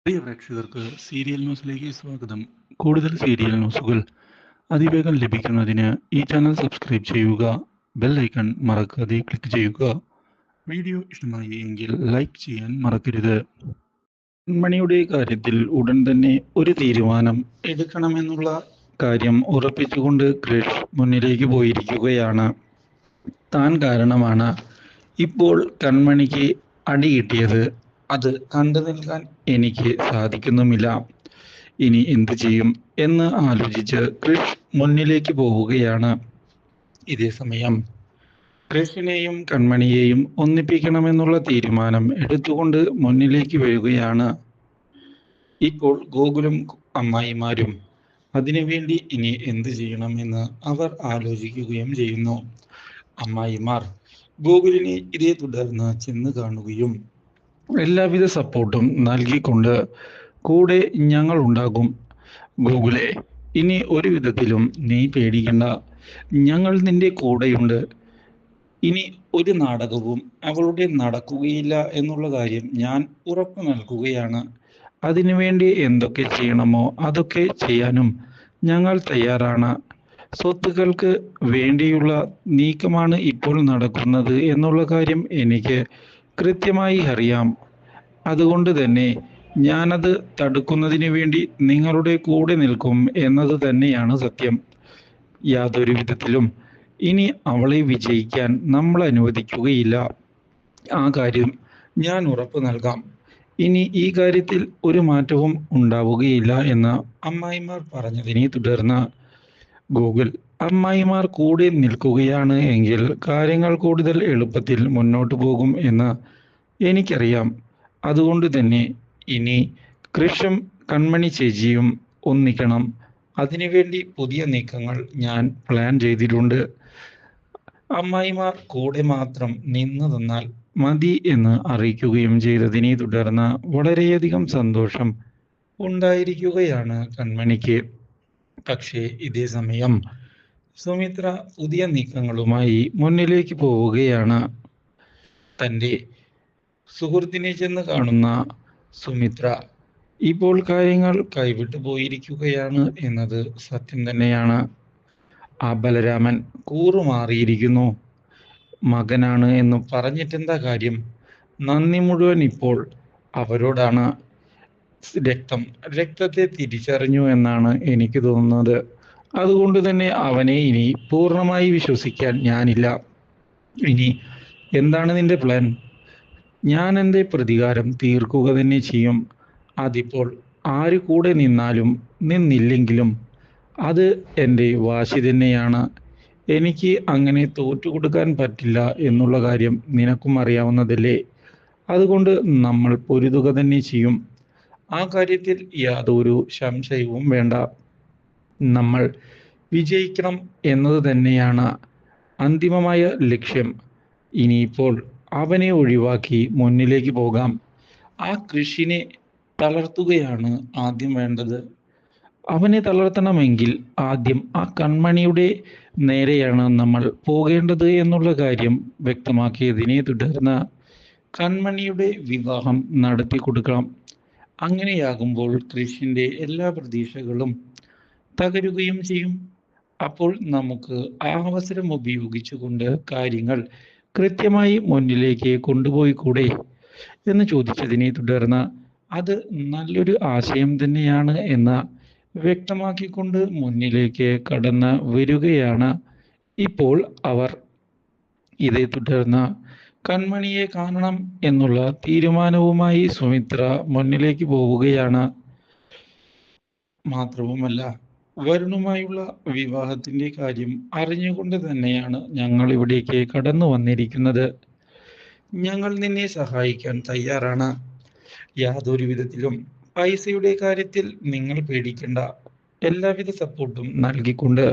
പ്രിയ പ്രേക്ഷകർക്ക് സീരിയൽ ന്യൂസിലേക്ക് സ്വാഗതം. കൂടുതൽ സീരിയൽ ന്യൂസുകൾ അതിവേഗം ലഭിക്കുന്നതിന് ഈ ചാനൽ സബ്സ്ക്രൈബ് ചെയ്യുക. ബെൽ ഐക്കൺ മറക്കാതെ ക്ലിക്ക് ചെയ്യുക. വീഡിയോ ഇഷ്ടമായി എങ്കിൽ ലൈക്ക് ചെയ്യാൻ മറക്കരുത്. മണിയുടെ കാര്യത്തിൽ ഉടൻ തന്നെ ഒരു തീരുമാനം എടുക്കണമെന്നുള്ള കാര്യം ഉറപ്പിച്ചുകൊണ്ട് ക്രിഷ് മുന്നിലേക്ക് പോയിരിക്കുകയാണ്. താൻ കാരണമാണ് ഇപ്പോൾ കൺമണിക്ക് അടി കിട്ടിയത്. അത് കണ്ടു നിൽക്കാൻ എനിക്ക് സാധിക്കുന്നുമില്ല. ഇനി എന്തു ചെയ്യും എന്ന് ആലോചിച്ച് ക്രിഷ് മുന്നിലേക്ക് പോവുകയാണ്. ഇതേ സമയം ക്രിഷിനെയും കൺമണിയെയും ഒന്നിപ്പിക്കണമെന്നുള്ള തീരുമാനം എടുത്തുകൊണ്ട് മുന്നിലേക്ക് വരികയാണ് ഇപ്പോൾ ഗോകുലും അമ്മായിമാരും. അതിനുവേണ്ടി ഇനി എന്ത് ചെയ്യണമെന്ന് അവർ ആലോചിക്കുകയും ചെയ്യുന്നു. അമ്മായിമാർ ഗോകുലിനെ ഇതേ തുടർന്ന് ചെന്ന് കാണുകയും എല്ലാവിധ സപ്പോർട്ടും നൽകിക്കൊണ്ട് കൂടെ ഞങ്ങൾ ഉണ്ടാകും. ഗോകുലെ, ഇനി ഒരു വിധത്തിലും നീ പേടിക്കണ്ട, ഞങ്ങൾ നിന്റെ കൂടെയുണ്ട്. ഇനി ഒരു നാടകവും അവളുടെ നടക്കുകയില്ല എന്നുള്ള കാര്യം ഞാൻ ഉറപ്പു നൽകുകയാണ്. അതിനുവേണ്ടി എന്തൊക്കെ ചെയ്യണമോ അതൊക്കെ ചെയ്യാനും ഞങ്ങൾ തയ്യാറാണ്. സ്വത്തുക്കൾക്ക് വേണ്ടിയുള്ള നീക്കമാണ് ഇപ്പോൾ നടക്കുന്നത് എന്നുള്ള കാര്യം എനിക്ക് കൃത്യമായി അറിയാം. അതുകൊണ്ട് തന്നെ ഞാനത് തടുക്കുന്നതിന് വേണ്ടി നിങ്ങളുടെ കൂടെ നിൽക്കും എന്നത് തന്നെയാണ് സത്യം. യാതൊരു വിധത്തിലും ഇനി അവളെ വിജയിക്കാൻ നമ്മൾ അനുവദിക്കുകയില്ല. ആ കാര്യം ഞാൻ ഉറപ്പു നൽകാം. ഇനി ഈ കാര്യത്തിൽ ഒരു മാറ്റവും ഉണ്ടാവുകയില്ല എന്ന് അമ്മായിമാർ പറഞ്ഞതിനെ തുടർന്ന് ഗൂഗിൾ അമ്മായിമാർ കൂടെ നിൽക്കുകയാണ് എങ്കിൽ കാര്യങ്ങൾ കൂടുതൽ എളുപ്പത്തിൽ മുന്നോട്ട് പോകും എന്ന് എനിക്കറിയാം. അതുകൊണ്ട് തന്നെ ഇനി കൃഷും കൺമണി ചേച്ചിയും ഒന്നിക്കണം. അതിനുവേണ്ടി പുതിയ നീക്കങ്ങൾ ഞാൻ പ്ലാൻ ചെയ്തിട്ടുണ്ട്. അമ്മായിമാർ കൂടെ മാത്രം നിന്നു തന്നാൽ മതി എന്ന് അറിയിക്കുകയും ചെയ്തതിനെ തുടർന്ന് വളരെയധികം സന്തോഷം ഉണ്ടായിരിക്കുകയാണ് കൺമണിക്ക്. പക്ഷേ ഇതേ സമയം സുമിത്ര പുതിയ നീക്കങ്ങളുമായി മുന്നിലേക്ക് പോവുകയാണ്. തൻ്റെ സുഹൃത്തിനെ ചെന്ന് കാണുന്ന സുമിത്ര ഇപ്പോൾ കാര്യങ്ങൾ കൈവിട്ടു പോയിരിക്കുകയാണ് എന്നത് സത്യം തന്നെയാണ്. ആ ബലരാമൻ കൂറുമാറിയിരിക്കുന്നു. മകനാണ് എന്ന് പറഞ്ഞിട്ടെന്താ കാര്യം? നന്ദി മുഴുവൻ ഇപ്പോൾ അവരോടാണ്. രക്തത്തെ തിരിച്ചറിഞ്ഞു എന്നാണ് എനിക്ക് തോന്നുന്നത്. അതുകൊണ്ട് തന്നെ അവനെ ഇനി പൂർണ്ണമായി വിശ്വസിക്കാൻ ഞാനില്ല. ഇനി എന്താണ് നിന്റെ പ്ലാൻ? ഞാൻ എൻ്റെ പ്രതികാരം തീർക്കുക തന്നെ ചെയ്യും. അതിപ്പോൾ ആര് കൂടെ നിന്നാലും നിന്നില്ലെങ്കിലും അത് എൻ്റെ വാശി തന്നെയാണ്. എനിക്ക് അങ്ങനെ തോറ്റുകൊടുക്കാൻ പറ്റില്ല എന്നുള്ള കാര്യം നിനക്കും അറിയാവുന്നതല്ലേ. അതുകൊണ്ട് നമ്മൾ പൊരുതുക തന്നെ ചെയ്യും. ആ കാര്യത്തിൽ യാതൊരു സംശയവും വേണ്ട. നമ്മൾ വിജയിക്കണം എന്നത് തന്നെയാണ് അന്തിമമായ ലക്ഷ്യം. ഇനിയിപ്പോൾ അവനെ ഒഴിവാക്കി മുന്നിലേക്ക് പോകാം. ആ കൃഷിനെ തളർത്തുകയാണ് ആദ്യം വേണ്ടത്. അവനെ തളർത്തണമെങ്കിൽ ആദ്യം ആ കൺമണിയുടെ നേരെയാണ് നമ്മൾ പോകേണ്ടത് എന്നുള്ള കാര്യം വ്യക്തമാക്കിയതിനെ തുടർന്ന് കൺമണിയുടെ വിവാഹം നടത്തി കൊടുക്കണം. അങ്ങനെയാകുമ്പോൾ കൃഷിൻ്റെ എല്ലാ പ്രതീക്ഷകളും തകരുകയും ചെയ്യും. അപ്പോൾ നമുക്ക് ആ അവസരം ഉപയോഗിച്ചുകൊണ്ട് കാര്യങ്ങൾ കൃത്യമായി മുന്നിലേക്ക് കൊണ്ടുപോയി കൂടെ എന്ന് ചോദിച്ചതിനെ തുടർന്ന് അത് നല്ലൊരു ആശയം തന്നെയാണ് എന്ന് വ്യക്തമാക്കിക്കൊണ്ട് മുന്നിലേക്ക് കടന്ന് വരികയാണ് ഇപ്പോൾ അവർ. ഇതേ തുടർന്ന് കൺമണിയെ കാണണം എന്നുള്ള തീരുമാനവുമായി സുമിത്ര മുന്നിലേക്ക് പോവുകയാണ്. മാത്രവുമല്ല, വരുണുമായുള്ള വിവാഹത്തിന്റെ കാര്യം അറിഞ്ഞുകൊണ്ട് തന്നെയാണ് ഞങ്ങൾ ഇവിടേക്ക് കടന്നു വന്നിരിക്കുന്നത്. ഞങ്ങൾ നിന്നെ സഹായിക്കാൻ തയ്യാറാണ്. യാതൊരു വിധത്തിലും പൈസയുടെ കാര്യത്തിൽ നിങ്ങൾ പേടിക്കേണ്ട. എല്ലാവിധ സപ്പോർട്ടും നൽകിക്കൊണ്ട്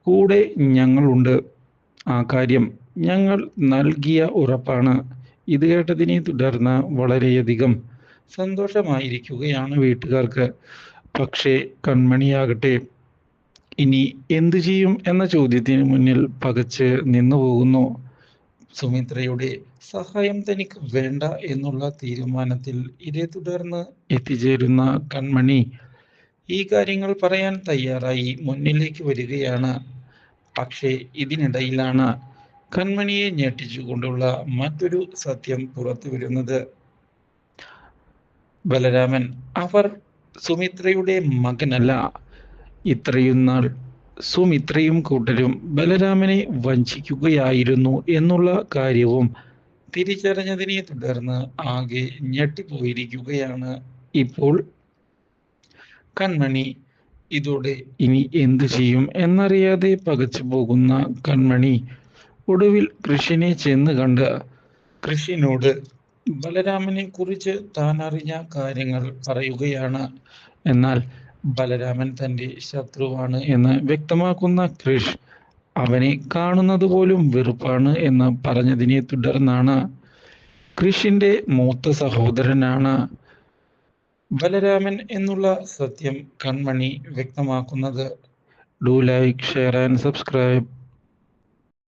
കൂടെ ഞങ്ങളുണ്ട്. ആ കാര്യം ഞങ്ങൾ നൽകിയ ഉറപ്പാണ്. ഇത് കേട്ടതിനെ തുടർന്ന് വളരെയധികം സന്തോഷമായിരിക്കുകയാണ് വീട്ടുകാർക്ക്. പക്ഷേ കൺമണിയാകട്ടെ ഇനി എന്തു ചെയ്യും എന്ന ചോദ്യത്തിന് മുന്നിൽ പകച്ച് നിന്നു പോകുന്നു. സുമിത്രയുടെ സഹായം തനിക്ക് വേണ്ട എന്നുള്ള തീരുമാനത്തിൽ ഇതേ തുടർന്ന് എത്തിച്ചേരുന്ന കൺമണി ഈ കാര്യങ്ങൾ പറയാൻ തയ്യാറായി മുന്നിലേക്ക് വരികയാണ്. പക്ഷേ ഇതിനിടയിലാണ് കൺമണിയെ ഞെട്ടിച്ചുകൊണ്ടുള്ള മറ്റൊരു സത്യം പുറത്തു വരുന്നത്. ബലരാമൻ അവർ സുമിത്രയുടെ മകനല്ല. ഇത്രയും നാൾ സുമിത്രയും കൂട്ടരും ബലരാമനെ വഞ്ചിക്കുകയായിരുന്നു എന്നുള്ള കാര്യവും തിരിച്ചറിഞ്ഞതിനെ തുടർന്ന് ആകെ ഞെട്ടിപ്പോയിരിക്കുകയാണ് ഇപ്പോൾ കൺമണി. ഇതോടെ ഇനി എന്തു ചെയ്യും എന്നറിയാതെ പകച്ചു പോകുന്ന കൺമണി ഒടുവിൽ കൃഷിനെ ചെന്ന് കണ്ട് കൃഷിനോട് ബലരാമനെ കുറിച്ച് താൻ അറിഞ്ഞ കാര്യങ്ങൾ പറയുകയാണ്. എന്നാൽ ബലരാമൻ തന്റെ ശത്രുവാണ് എന്ന് വ്യക്തമാക്കുന്ന കൃഷ് അവനെ കാണുന്നത് പോലും വെറുപ്പാണ് എന്ന് പറഞ്ഞതിനെ തുടർന്നാണ് കൃഷിന്റെ മൂത്ത സഹോദരനാണ് ബലരാമൻ എന്നുള്ള സത്യം കൺമണി വ്യക്തമാക്കുന്നത്. Do like, share and subscribe.